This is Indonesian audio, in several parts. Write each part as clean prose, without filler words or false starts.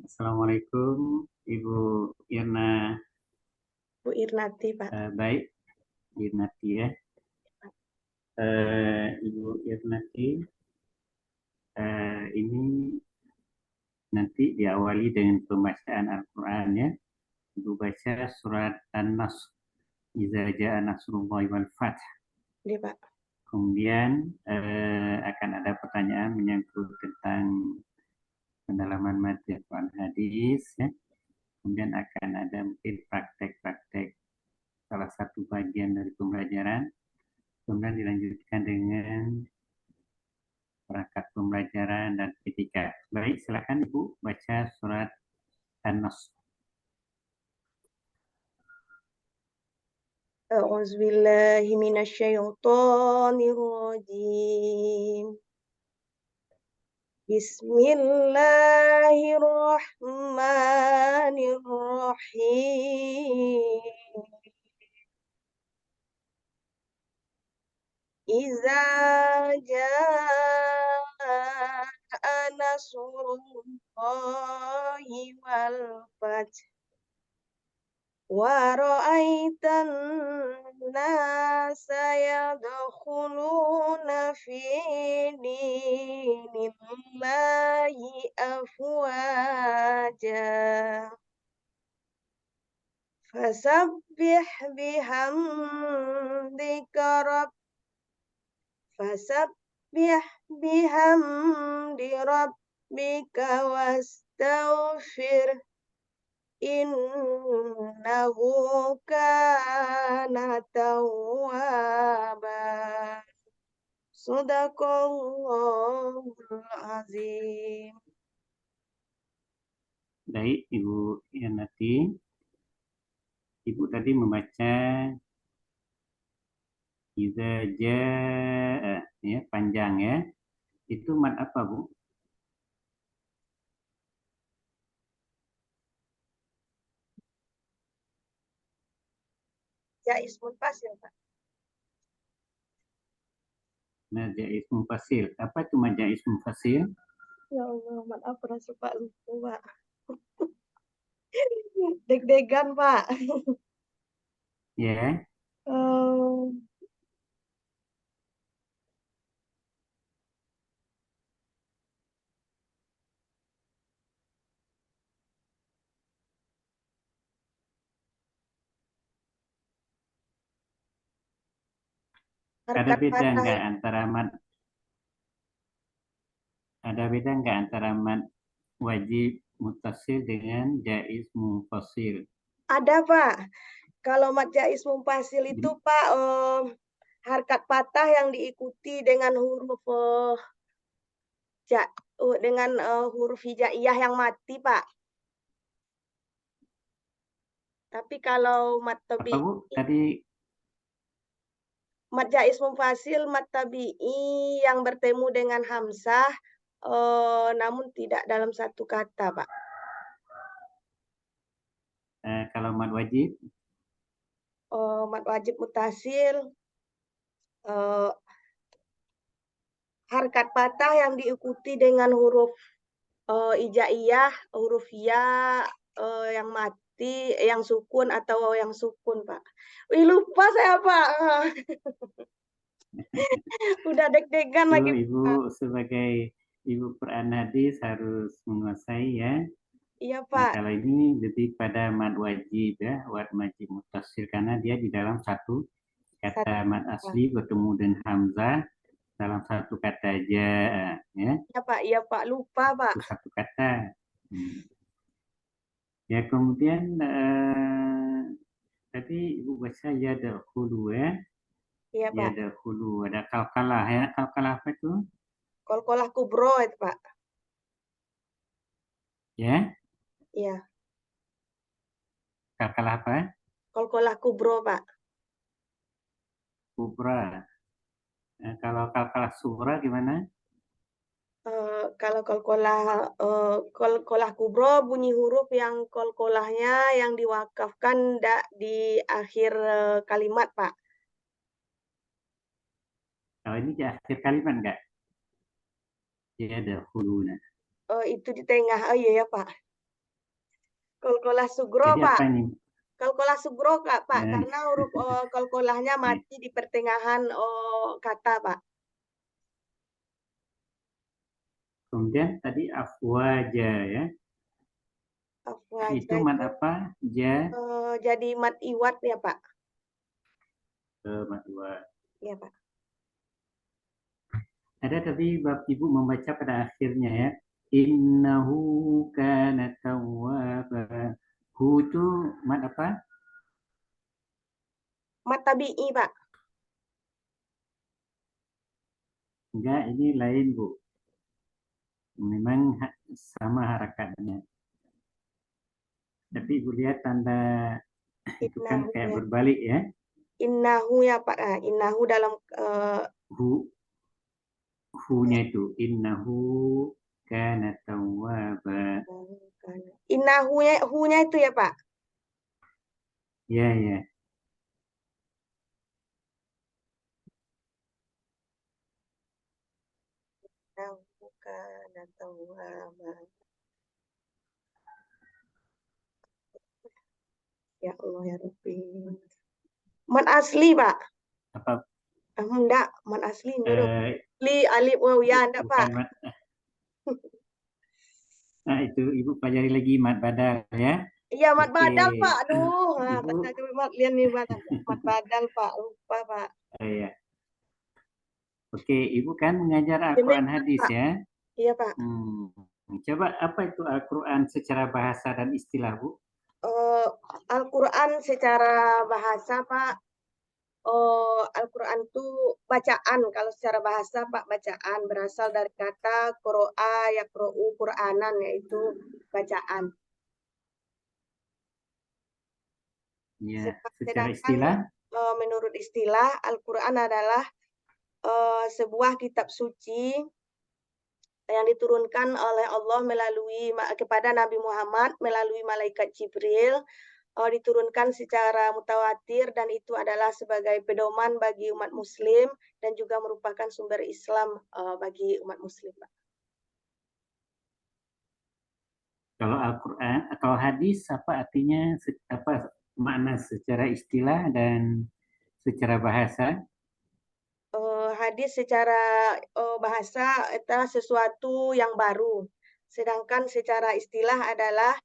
Assalamualaikum Ibu Irna. Bu Irnati, Pak. Baik, Irnati ya. Ibu Irnati, ini nanti diawali dengan pembacaan Al-Quran ya. Ibu baca surat An-Nasr. Iza ja'a nasrullahi wal fath. Iya, Pak. Kemudian akan ada pertanyaan menyangkut tentang pendalaman materi Al-Quran hadis ya. Kemudian akan ada mungkin praktek-praktek salah satu bagian dari pembelajaran. Kemudian dilanjutkan dengan perangkat pembelajaran dan etika. Baik, silakan Ibu baca surat An-Nasr. A'udzubillahi minasyaitonirrajim. Bismillahirrahmanirrahim. Iza jaa nasrullahi wal fath. Wa ra'aitan nasa yadkhuluna fi dinillahi afwaja. Fasabbih bihamdika rabbika wastaghfir. Innahu kana tawwaba. Shadaqallahul azim. Baik, Ibu Yanati. Ibu tadi membaca Iza jaa ya, panjang ya. Itu mat apa, Bu? Jais munfasil, Pak. Majais munfasil. Apa itu majais munfasil? Ya Allah, maaf rasa Pak lupa, Pak. Deg-degan, Pak. Ya, ada harkat beda patah nggak antara mat ada beda nggak antara mat wajib mutasil dengan jaiz munfasil? ada, Pak. Kalau mat jais munfasil itu, Pak, harkat patah yang diikuti dengan huruf dengan huruf hijaiyah yang mati, Pak. Tapi kalau mat Apa, tabi'i, Bu? Tadi mat jais munfasil, mat tabi'i yang bertemu dengan hamzah, namun tidak dalam satu kata, Pak. kalau mat wajib, Mat wajib mutasil, harkat patah yang diikuti dengan huruf hijaiyah, huruf ya yang mati, yang sukun atau yang sukun, Pak. Wih, lupa saya, Pak. Udah deg-degan itu lagi, Ibu Pak. sebagai Ibu Hadis harus menguasai ya. Iya, Nah, Pak. kalau ini lebih pada mad wajib ya, mad wajib mutasil karena dia di dalam satu kata Satu, mad Pak. asli bertemu dengan hamzah dalam satu kata aja ya. Iya, Pak. Iya, Pak. Lupa, Pak. Itu satu kata. Ya, kemudian tadi Ibu baca ya dahulu ya. Iya, Ya Pak. dahulu ada kalkalah ya. Kalkalah apa itu? Kol-kolah kubro itu, Pak. Ya, Iya. kalkalah apa? Kol-kolah kubro, Pak. Kubra. Kalau kalkalah sugra gimana? Kalau kol-kolah kubro bunyi huruf yang kol-kolahnya yang diwakafkan di akhir kalimat, Pak. Kalau ini di akhir kalimat enggak? Ya dahulu. Itu di tengah. Oh iya ya, Pak. Qalqalah sugro, Jadi Pak. apa ini? Qalqalah sugro, Kak, Pak, Eh, karena huruf qalqalahnya mati di pertengahan kata, Pak. Kemudian tadi afwaja ya. Afwaja Itu mad itu apa? Ja jadi mat iwat ya, Pak. mad dua. Iya, Pak. Ada tadi bab ibu membaca pada akhirnya ya. Innahu kana tawwaba. Hu itu mad apa? Mat tabi'i, Pak. Enggak, ini lain Bu. Memang sama harakatnya. Tapi Ibu lihat tanda itu kan Innahu kayak ya. berbalik ya. Innahu ya, Pak. Nah, innahu dalam Hu, hu-nya itu innahu kana tawwaba. Hu-nya itu ya, Pak. Ya, ya. Innahu kana tawwaba. Ya Allah ya Rabbi. Mat asli, Pak. Apa Enggak, mat asli huruf. eh, Li alif waw ya, enggak, bukan Pak. mat. Nah, itu Ibu pelajari lagi mat badal ya. Iya, mat Oke. badal, Pak. Aduh, nah, Ibu tanya mat lian nih, mat badal, Pak. Lupa, Pak. ya. Oke, Ibu kan mengajar Al-Quran Demikian, hadis Pak. ya. Iya, Pak. Hmm. Coba apa itu Al-Quran secara bahasa dan istilah, Bu? Al-Quran secara bahasa, Pak. Al-Quran itu bacaan. Kalau secara bahasa, Pak, bacaan. Berasal dari kata qoro'a, yaqro'u, Qur'anan, yaitu bacaan. Ya, secara Sedangkan istilah menurut istilah, Al-Quran adalah sebuah kitab suci yang diturunkan oleh Allah kepada Nabi Muhammad melalui malaikat Jibril, diturunkan secara mutawatir dan itu adalah sebagai pedoman bagi umat muslim dan juga merupakan sumber Islam bagi umat muslim, Pak. kalau Al-Quran atau hadis apa artinya apa makna secara istilah dan secara bahasa? Hadis secara bahasa adalah sesuatu yang baru. Sedangkan secara istilah adalah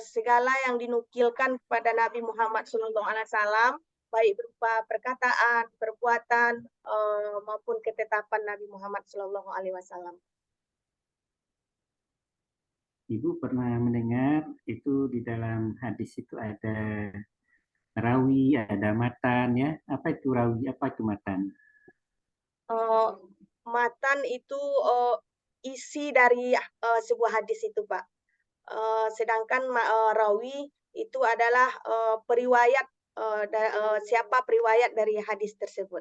segala yang dinukilkan kepada Nabi Muhammad SAW, baik berupa perkataan, perbuatan, maupun ketetapan Nabi Muhammad SAW. Ibu pernah mendengar itu di dalam hadis itu ada rawi, ada matan ya. Apa itu rawi? Apa itu matan? Matan itu isi dari sebuah hadis itu, Pak. Sedangkan rawi itu adalah periwayat siapa periwayat dari hadis tersebut.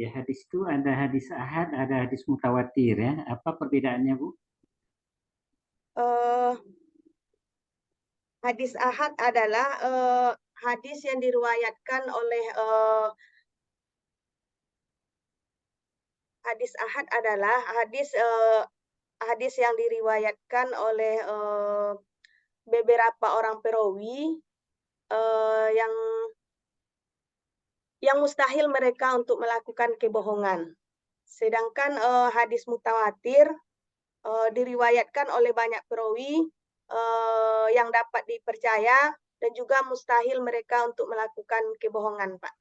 Ya hadis itu ada hadis ahad, ada hadis mutawatir ya. Apa perbedaannya Bu? Uh, Hadis ahad adalah hadis yang diriwayatkan oleh hadis ahad adalah hadis yang diriwayatkan oleh beberapa orang perawi yang mustahil mereka untuk melakukan kebohongan. Sedangkan hadis mutawatir diriwayatkan oleh banyak perawi yang dapat dipercaya dan juga mustahil mereka untuk melakukan kebohongan, Pak.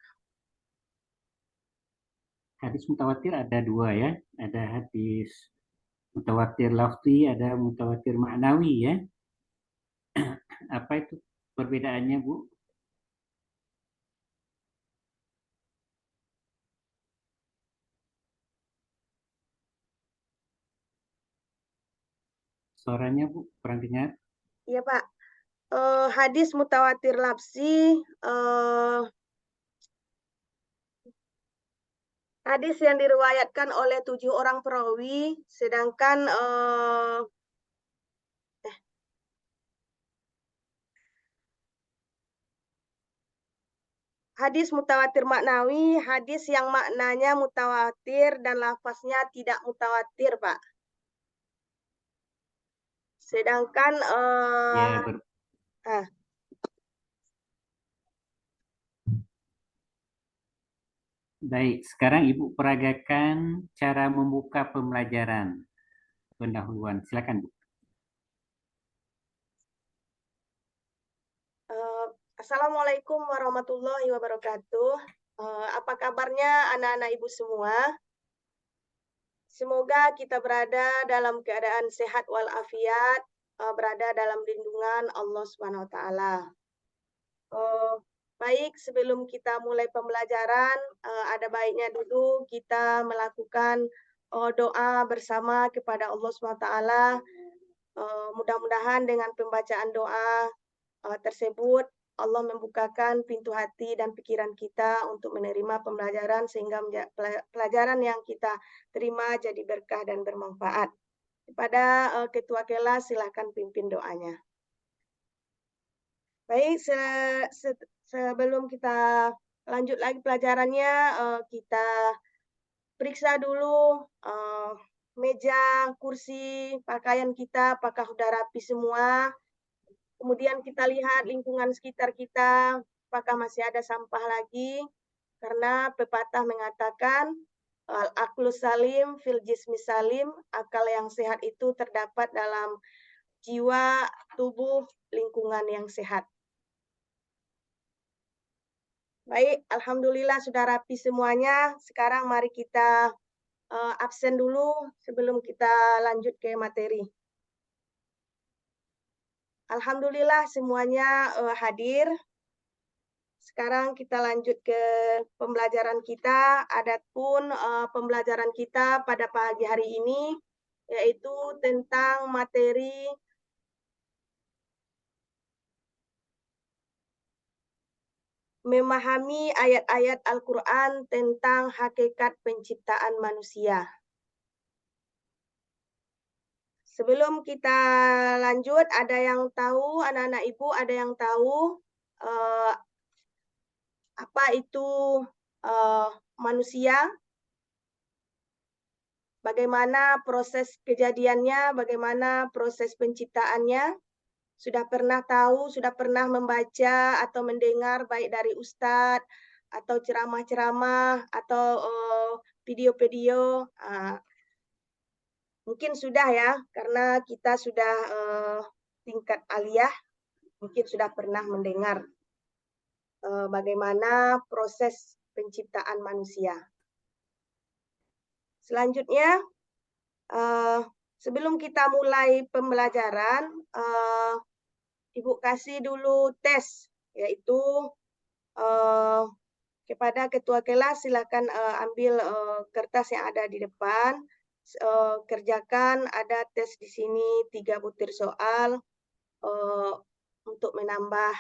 Hadis mutawatir ada dua ya. Ada hadis mutawatir lafzi, ada mutawatir maknawi ya. Apa itu perbedaannya Bu? Suaranya Bu kurang dengar. Iya, Pak. Hadis mutawatir lafzi hadis yang diriwayatkan oleh 7 orang perawi, sedangkan hadis mutawatir maknawi, hadis yang maknanya mutawatir dan lafaznya tidak mutawatir, Pak. Sedangkan Ya, ah, baik. Sekarang Ibu peragakan cara membuka pembelajaran pendahuluan. Silakan, Bu. eh, Assalamualaikum warahmatullahi wabarakatuh. Apa kabarnya anak-anak Ibu semua? Semoga kita berada dalam keadaan sehat walafiat, berada dalam lindungan Allah Subhanahu wa taala. Baik, sebelum kita mulai pembelajaran, ada baiknya dulu kita melakukan doa bersama kepada Allah Subhanahu wa taala. Mudah-mudahan dengan pembacaan doa tersebut Allah membukakan pintu hati dan pikiran kita untuk menerima pembelajaran sehingga pelajaran yang kita terima jadi berkah dan bermanfaat. Kepada Ketua Kelas silakan pimpin doanya. Baik, sebelum kita lanjut lagi pelajarannya, kita periksa dulu meja, kursi, pakaian kita apakah sudah rapi semua. Kemudian kita lihat lingkungan sekitar kita, apakah masih ada sampah lagi. Karena pepatah mengatakan, al-aqlu salim fil jismi salim, akal yang sehat itu terdapat dalam jiwa, tubuh, lingkungan yang sehat. Baik, alhamdulillah sudah rapi semuanya. Sekarang mari kita absen dulu sebelum kita lanjut ke materi. Alhamdulillah semuanya hadir. Sekarang kita lanjut ke pembelajaran kita. Adapun pembelajaran kita pada pagi hari ini yaitu tentang materi memahami ayat-ayat Al-Quran tentang hakikat penciptaan manusia. Sebelum kita lanjut, ada yang tahu, anak-anak Ibu ada yang tahu apa itu manusia? Bagaimana proses kejadiannya, bagaimana proses penciptaannya? Sudah pernah tahu, sudah pernah membaca atau mendengar baik dari ustadz atau ceramah-ceramah atau video-video. Mungkin sudah ya, karena kita sudah tingkat aliyah, mungkin sudah pernah mendengar bagaimana proses penciptaan manusia. Selanjutnya, sebelum kita mulai pembelajaran, Ibu kasih dulu tes, yaitu kepada ketua kelas silakan ambil kertas yang ada di depan, kerjakan, ada tes di sini 3 butir soal untuk menambah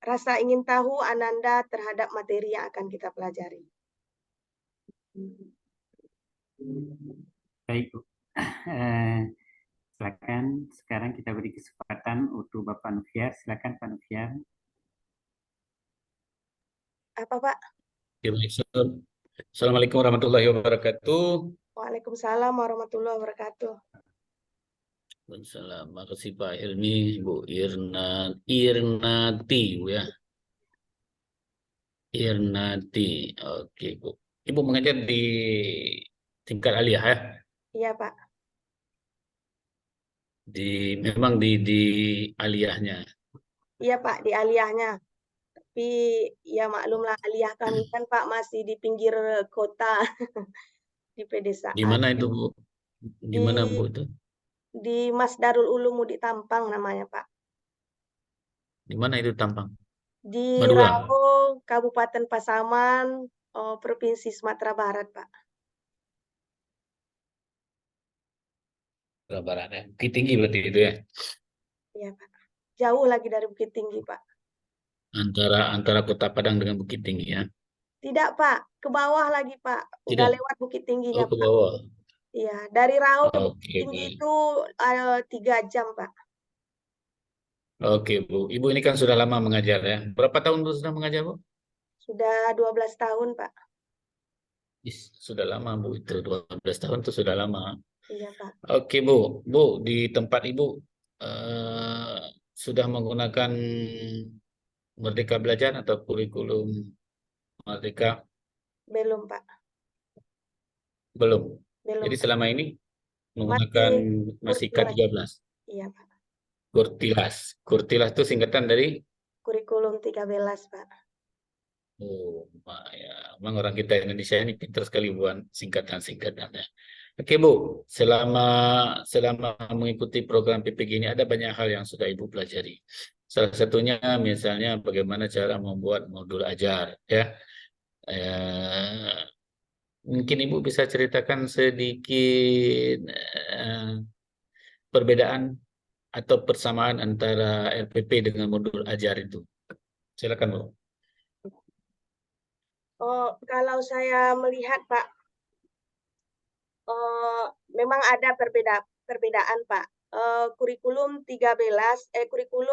rasa ingin tahu Ananda terhadap materi yang akan kita pelajari. Baik, Bu. Silakan. Sekarang kita beri kesempatan untuk Bapak Nufiar. Silakan, Pak Nufiar. Apa, Pak? Assalamualaikum warahmatullahi wabarakatuh. Waalaikumsalam warahmatullahi wabarakatuh. Waalaikumsalam. Makasih Pak Irni, Bu Irnati, Bu ya. Irnati. Oke, Bu. Ibu mengajar di tingkat aliyah ya? Iya, Pak. Memang di aliyahnya. Iya, Pak, di aliyahnya. Tapi ya maklumlah aliyah kami kan Pak masih di pinggir kota, di pedesaan. Di mana itu, Bu? Di mana, Bu, itu? Di Mas Darul Ulum di Tampang namanya, Pak. Di mana itu Tampang? Di Madura. Rao, Kabupaten Pasaman, Provinsi Sumatera Barat, Pak. Madura Barat ya. Bukit Tinggi berarti itu ya? Iya, Pak. Jauh lagi dari Bukit Tinggi, Pak. Antara Kota Padang dengan Bukit Tinggi ya? Tidak, Pak. Ke bawah lagi, Pak. Udah Tidak. lewat Bukit Tingginya, Oh, ke Pak. bawah. Iya, dari Rao ke Bukit Oke, Tinggi baik. itu 3 jam, Pak. Oke, Bu. Ibu ini kan sudah lama mengajar ya. Berapa tahun Bu sudah mengajar, Bu? Sudah 12 tahun, Pak. Sudah lama, Bu. Itu 12 tahun itu sudah lama. Iya, Pak. Oke, Bu. Bu, di tempat Ibu sudah menggunakan Merdeka Belajar atau kurikulum Merdeka? Belum, Pak. Belum. Jadi Belum, Pak. selama ini Masih menggunakan masih kurtilas. K13. Iya, Pak. Kurtilas. Kurtilas itu singkatan dari Kurikulum 13, Pak. oh, ya, memang orang kita Indonesia ini pintar sekali buat singkatan-singkatannya. Oke, Bu, selama selama mengikuti program PPG ini ada banyak hal yang sudah Ibu pelajari. Salah satunya misalnya bagaimana cara membuat modul ajar, ya. Eh, Mungkin Ibu bisa ceritakan sedikit perbedaan atau persamaan antara LPP dengan modul ajar itu. Silakan, Bu. Oh, kalau saya melihat, Pak, memang ada perbedaan, Pak. Kurikulum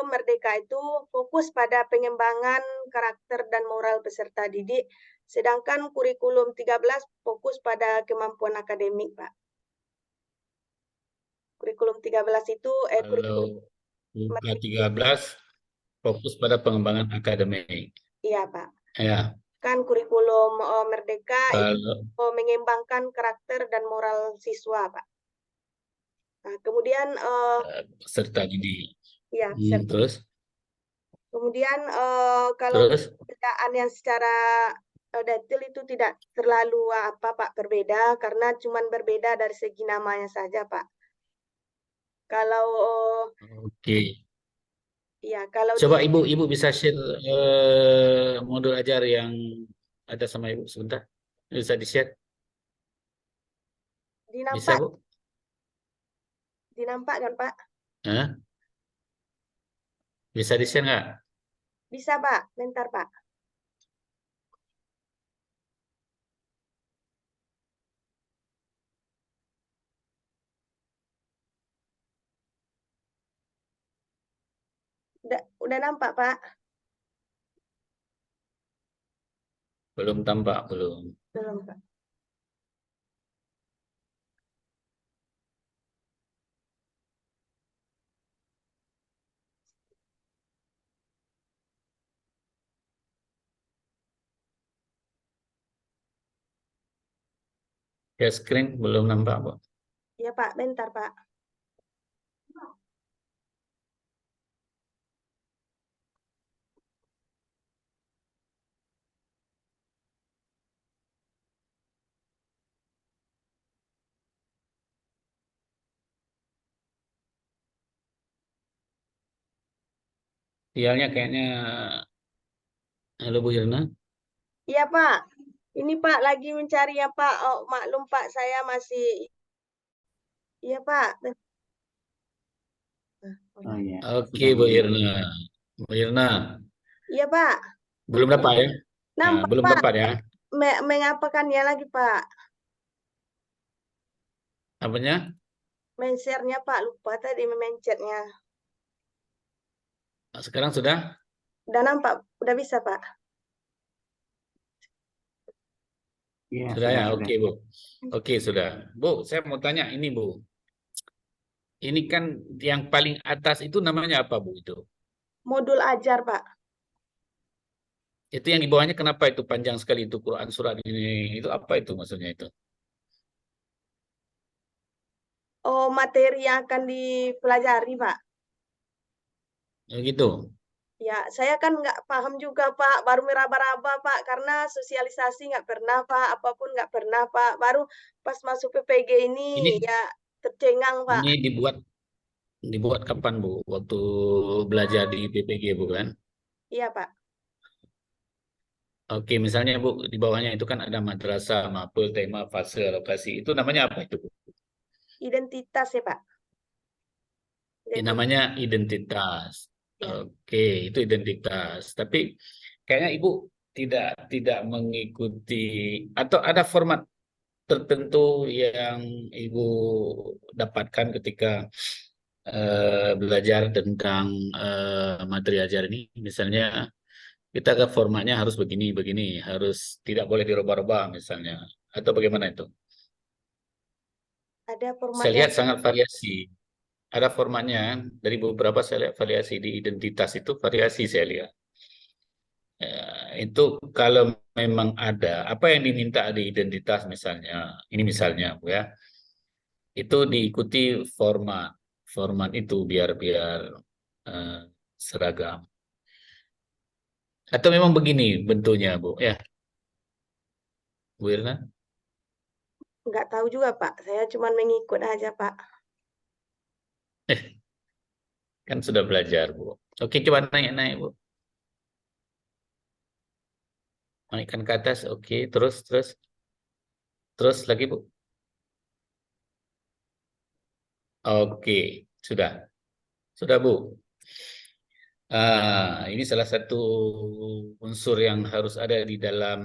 Merdeka itu fokus pada pengembangan karakter dan moral peserta didik, sedangkan kurikulum 13 fokus pada kemampuan akademik, Pak. Kurikulum 13 itu Kalau kurikulum buka Merdeka. 13 fokus pada pengembangan akademik. Iya, Pak. Ya, Kan kurikulum Merdeka itu kalau mengembangkan karakter dan moral siswa, Pak. Nah, kemudian peserta didik. ya, Terus, kemudian kalau terus, perbedaan yang secara detail itu tidak terlalu Pak berbeda karena cuman berbeda dari segi namanya saja, Pak. Kalau oke. ya kalau Coba di Ibu bisa share modul ajar yang ada sama Ibu sebentar. Bisa di-share? Bisa, dinampak Bu? dinampak kan, Pak? Hah? Bisa di-share nggak? Bisa, Pak. Bentar, Pak. Udah nampak, Pak? Belum tampak, belum. Belum, Pak. Ya, screen belum nampak, Bu. Ya, Pak. Bentar, Pak. Sialnya kayaknya, halo Bu Irna. Iya, Pak. Ini, Pak, lagi mencari ya, Pak. Oh, maklum, Pak, saya masih iya, Pak. Oh ya, Oke, sudah Bu mulai. Irna. Bu Irna, Iya, Pak. belum dapat ya? Nah, Nampak, belum Pak. dapat ya? Mengapakannya lagi, Pak? Apanya? Men-share-nya, Pak. Lupa tadi memencetnya. Sekarang sudah? Udah nampak? Udah bisa, Pak? Ya, Sudah ya? sudah. Oke, Bu. Oke, sudah. Bu, saya mau tanya ini, Bu. Ini kan yang paling atas itu namanya apa, Bu, itu? Modul ajar, Pak. Itu yang di bawahnya kenapa itu panjang sekali itu Quran surat ini? Itu apa itu maksudnya itu? Oh, materi yang akan dipelajari, Pak. Gitu. Ya, saya kan nggak paham juga, Pak. Baru meraba-raba, Pak. Karena sosialisasi nggak pernah, Pak. Apapun nggak pernah, Pak. Baru pas masuk PPG ini, Ini ya tercengang, Pak. ini dibuat kapan, Bu? Waktu belajar di PPG, bukan? Iya, Pak. Oke, misalnya Bu, di bawahnya itu kan ada madrasah, mapel, tema, fase, alokasi. Itu namanya apa itu, Bu? Identitas ya, Pak. Identitas. Namanya identitas. Ya. Oke, itu identitas. Tapi kayaknya Ibu tidak tidak mengikuti atau ada format tertentu yang Ibu dapatkan ketika belajar tentang materi ajar ini. Misalnya kita ke formatnya harus begini, begini, harus tidak boleh dirubah-rubah misalnya. Atau bagaimana itu? Ada Saya formatnya. lihat sangat variasi. Ada formatnya dari beberapa saya lihat variasi di identitas itu variasi saya lihat. Itu kalau memang ada apa yang diminta di identitas misalnya, ini misalnya Bu ya, itu diikuti format format itu biar biar eh, seragam. Atau memang begini bentuknya Bu ya, Bu Irna? Nggak tahu juga Pak, saya cuma mengikut aja Pak. Kan sudah belajar Bu. Oke coba naik-naik Bu. Naikkan ke atas, oke. Terus terus terus lagi Bu. Oke, sudah sudah Bu. Ini salah satu unsur yang harus ada di dalam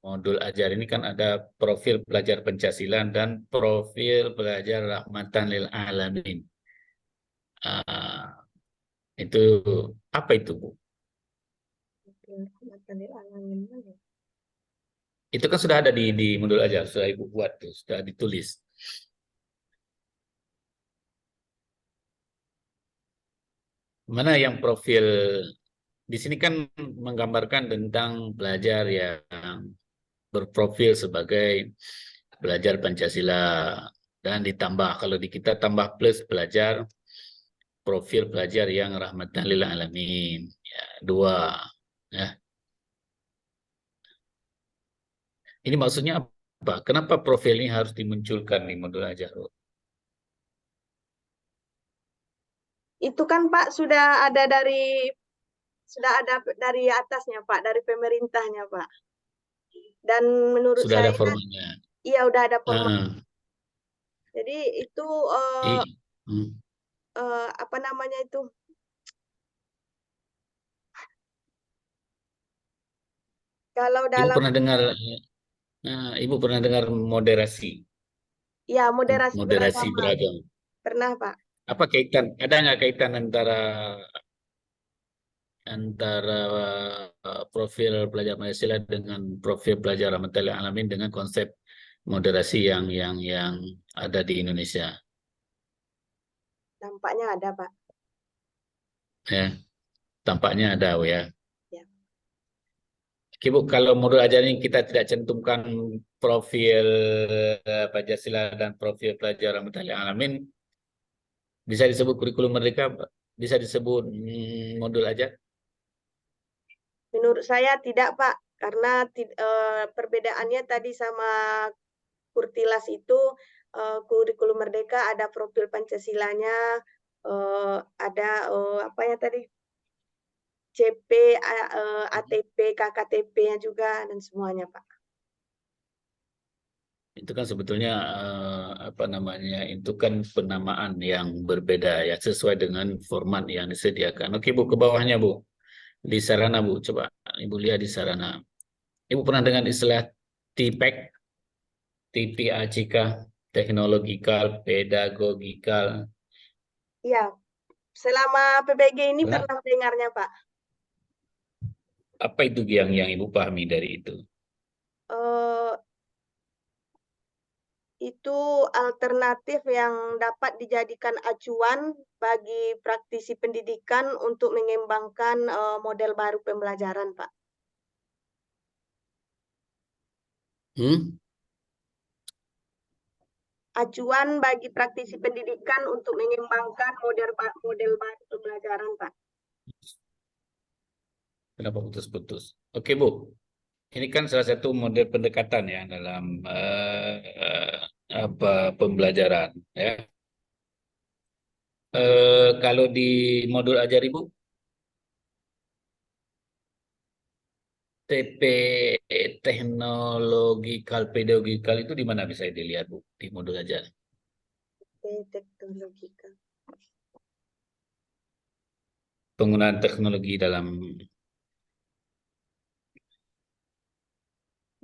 modul ajar ini kan ada profil pelajar Pancasila dan profil pelajar Rahmatan lil Alamin. Ah, itu apa itu Bu? Itu kan sudah ada di modul ajar, sudah Ibu buat tuh, sudah ditulis. Mana yang profil di sini kan menggambarkan tentang pelajar yang berprofil sebagai pelajar Pancasila dan ditambah kalau di kita tambah plus pelajar profil pelajar yang rahmatan lil alamin ya, dua ya. Ini maksudnya apa? Kenapa profil ini harus dimunculkan di modul ajar? Itu kan Pak sudah ada dari atasnya Pak, dari pemerintahnya Pak. Dan menurut Sudah ada saya formanya. iya udah ada format. Ah, Jadi itu hmm. apa namanya itu? Kalau Ibu dalam pernah dengar Ibu pernah dengar moderasi ya moderasi moderasi beragama beragam. pernah Pak. Apa kaitan? Ada nggak kaitan antara antara profil pelajar Pancasila dengan profil pelajar Rahmatan Alamin dengan konsep moderasi yang ada di Indonesia? Nampaknya ada Pak. Ya, tampaknya ada ya. Ya. Oke, Bu, kalau modul ajar ini kita tidak cantumkan profil Pancasila dan profil pelajar Rahmatan Alamin, bisa disebut kurikulum merdeka, bisa disebut modul ajar. Menurut saya tidak Pak, karena perbedaannya tadi sama Kurtilas itu kurikulum merdeka ada profil Pancasilanya, ada apa ya tadi CP, ATP, KKTP-nya juga dan semuanya Pak. Itu kan sebetulnya apa namanya? Itu kan penamaan yang berbeda ya sesuai dengan format yang disediakan. Oke, Bu, ke bawahnya, Bu. Di sarana, Bu. Coba Ibu lihat di sarana. Ibu pernah dengan istilah TPEC, TPACK, teknologikal, pedagogikal. Iya, selama PBG ini Pernah? pernah mendengarnya Pak. Apa itu yang Ibu pahami dari itu? Eh, itu alternatif yang dapat dijadikan acuan bagi praktisi pendidikan untuk mengembangkan model baru pembelajaran, Pak. Hmm? Acuan bagi praktisi pendidikan untuk mengembangkan model baru pembelajaran, Pak. Kenapa putus-putus? Oke, Bu. Ini kan salah satu model pendekatan ya dalam apa pembelajaran ya. Kalau di modul ajar Ibu, TP teknologikal pedagogikal itu di mana bisa dilihat Bu di modul ajar? Teknologika. Penggunaan teknologi dalam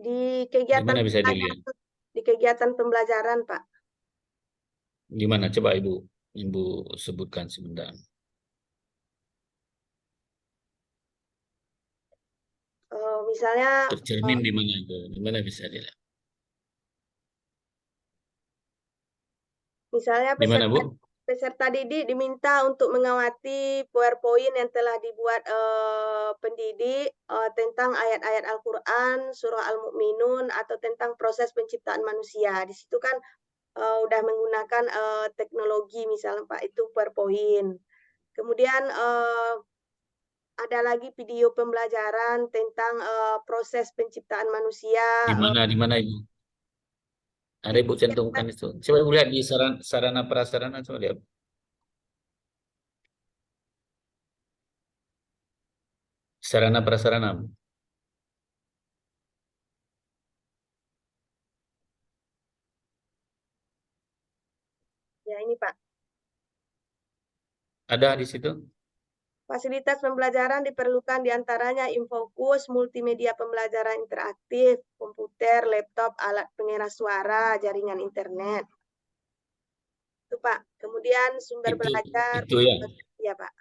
Di di kegiatan mana bisa dilihat? pembelajaran, di kegiatan pembelajaran, Pak. Di mana coba Ibu sebutkan sebentar. Misalnya Tercermin di mana itu? Di mana bisa dilihat? Misalnya Di mana, Bu? peserta didik diminta untuk mengawati PowerPoint yang telah dibuat pendidik tentang ayat-ayat Al-Quran, surah Al-Mu'minun, atau tentang proses penciptaan manusia. Di situ kan udah menggunakan teknologi misalnya Pak, itu PowerPoint. Kemudian ada lagi video pembelajaran tentang proses penciptaan manusia. Di mana Ibu? Ada Ibu cantumkan itu. Coba Ibu lihat di sarana prasarana, coba lihat. Sarana prasarana. Bu. Ya ini Pak. Ada di situ? Fasilitas pembelajaran diperlukan diantaranya infokus, multimedia pembelajaran interaktif, komputer, laptop, alat pengeras suara, jaringan internet. Itu Pak. Kemudian sumber belajar. Itu ya. Ya Pak.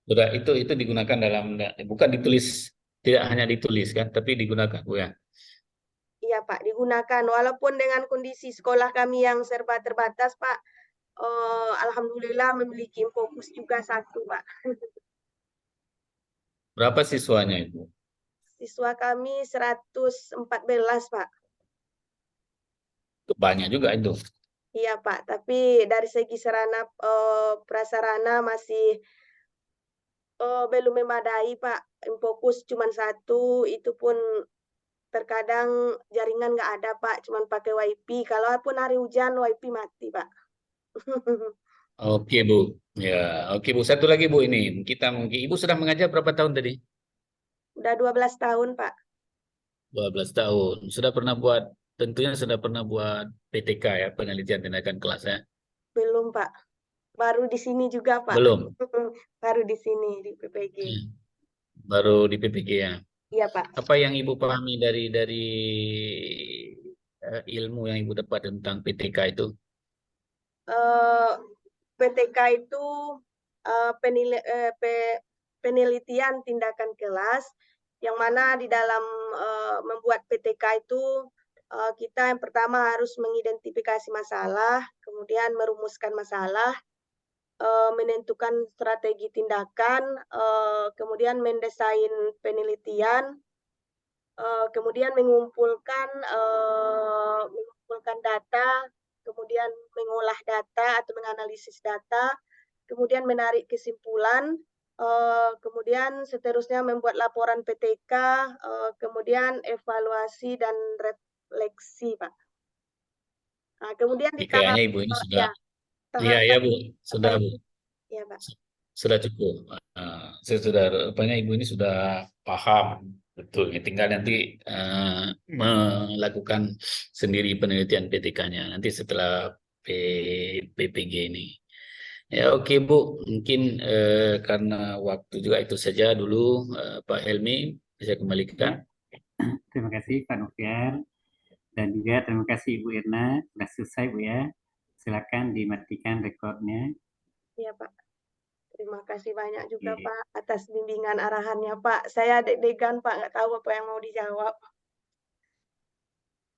Sudah itu digunakan dalam, bukan ditulis, tidak hanya ditulis kan, tapi digunakan Bu ya. Iya Pak, digunakan. Walaupun dengan kondisi sekolah kami yang serba terbatas Pak, alhamdulillah memiliki fokus juga satu Pak. Berapa siswanya Ibu? Siswa kami 114 Pak. Banyak juga itu. Iya Pak, tapi dari segi sarana prasarana masih belum memadai Pak. Fokus cuma satu, itu pun terkadang jaringan nggak ada Pak, cuma pakai WiFi. Kalaupun hari hujan WiFi mati Pak. Oke Bu. Ya, oke Bu. Satu lagi Bu, ini kita mungkin Ibu sudah mengajar berapa tahun tadi? Udah 12 tahun Pak. 12 tahun. Sudah pernah buat, tentunya sudah pernah buat PTK ya, penelitian tindakan kelas ya? Belum Pak. Baru di sini juga Pak. Belum. Baru di sini di PPG. Baru di PPG ya. Iya Pak. Apa yang Ibu pahami dari ilmu yang Ibu dapat tentang PTK itu? PTK itu penelitian tindakan kelas, yang mana di dalam membuat PTK itu kita yang pertama harus mengidentifikasi masalah, kemudian merumuskan masalah, menentukan strategi tindakan, kemudian mendesain penelitian, kemudian mengumpulkan data, kemudian mengolah data atau menganalisis data, kemudian menarik kesimpulan, kemudian seterusnya membuat laporan PTK, kemudian evaluasi dan refleksi, Pak. Nah, kemudian di tahap Kayaknya Ibu ini sudah, ya, iya ya Bu, sudah Bu, ya Pak. sudah cukup. Saya sudah, rupanya Ibu ini sudah paham betul. Tinggal nanti melakukan sendiri penelitian PTK-nya nanti setelah PPG ini. Ya oke Bu, mungkin karena waktu juga itu saja dulu, Pak Helmi bisa kembalikan. Terima kasih Pak Noviar. Dan juga terima kasih Ibu Irna. Sudah selesai Bu ya. Silakan dimatikan rekornya. Iya Pak. Terima kasih banyak juga Oke. Pak atas bimbingan arahannya Pak. Saya deg-degan Pak, nggak tahu apa yang mau dijawab.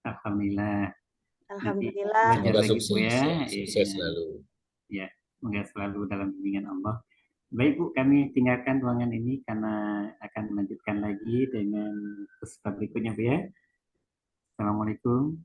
Alhamdulillah. Alhamdulillah. Nanti belajar Semoga lagi Bu ya. sukses selalu. Ya, semoga selalu dalam bimbingan Allah. Baik Bu, kami tinggalkan ruangan ini karena akan melanjutkan lagi dengan peserta berikutnya Bu ya. Assalamualaikum.